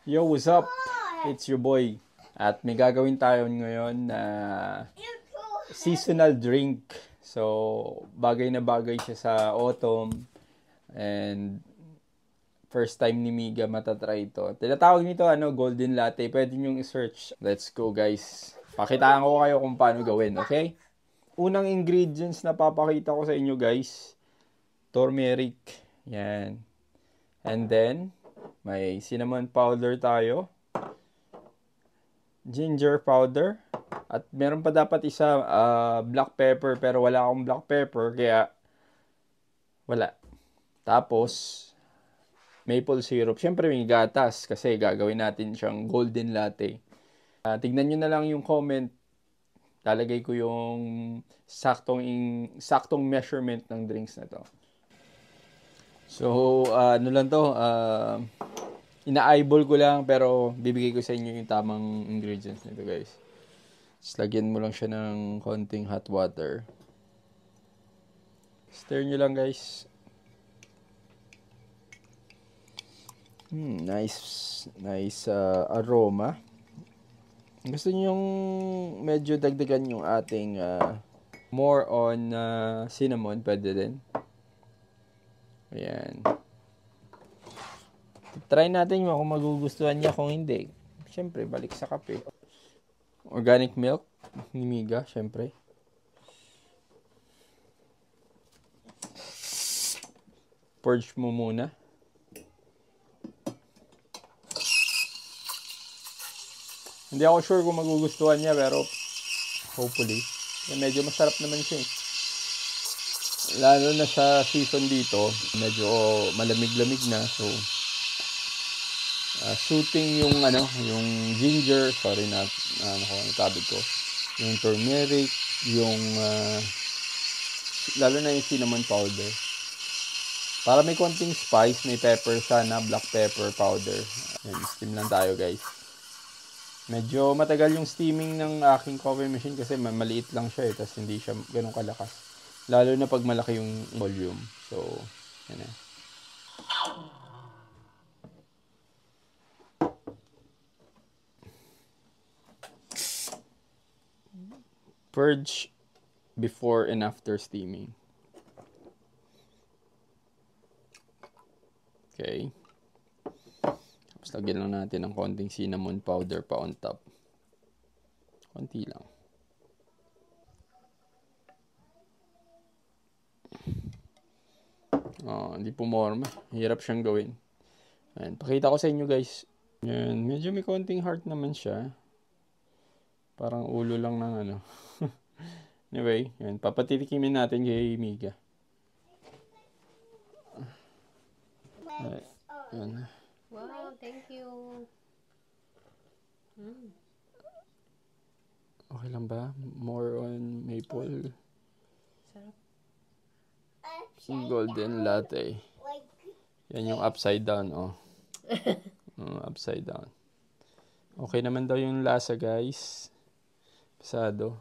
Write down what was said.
Yo, what's up? It's your boy. At may gagawin tayo ngayon na seasonal drink. So, bagay na bagay siya sa autumn. And first time ni Miga matatry ito. Tinatawag nito golden latte. Pwede nyo i-search. Let's go guys. Pakitaan ko kayo kung paano gawin, okay? Unang ingredients na papakita ko sa inyo guys. Turmeric. Yan. And then, may cinnamon powder tayo. Ginger powder. At meron pa dapat isa black pepper pero wala akong black pepper kaya wala. Tapos maple syrup. Siyempre may gatas kasi gagawin natin siyang golden latte. Tignan nyo na lang yung comment. Lalagay ko yung saktong measurement ng drinks na to. So, ano lang to, ina-eyeball ko lang pero bibigay ko sa inyo yung tamang ingredients nito guys. Just lagyan mo lang siya ng konting hot water. Stir nyo lang guys. Nice aroma. Gusto nyo yung medyo dagdagan yung ating more on cinnamon, pwede din. Ayan. Try natin kung magugustuhan niya, kung hindi. Siyempre, balik sa kape. Organic milk ni Miga, siyempre. Purge mo muna. Hindi ako sure kung magugustuhan niya, pero hopefully. Medyo masarap naman siya. Lalo na sa season dito, medyo malamig-lamig na. So, shooting yung ginger, sorry na natabig ko. Yung turmeric, yung lalo na yung cinnamon powder. Para may konting spice, may pepper sana, black pepper powder. Ayan, steam lang tayo guys. Medyo matagal yung steaming ng aking coffee machine kasi maliit lang siya tapos hindi siya ganun kalakas. Lalo na pag malaki yung volume. So, yan na. Purge before and after steaming. Okay. Tapos lagyan lang natin ng konting cinnamon powder pa on top. Konti lang. Hindi pumorma. Hirap siyang gawin. Ayan, pakita ko sa inyo guys. Ayan, medyo may konting heart naman siya. Parang ulo lang ng Anyway, ayan, papatitikimin natin kay Miga. Ayan. Wow, thank you. Okay lang ba? More on maple. Sarap. Golden latte. Yan yung upside down, upside down. Okay naman daw yung lasa, guys. Pasado.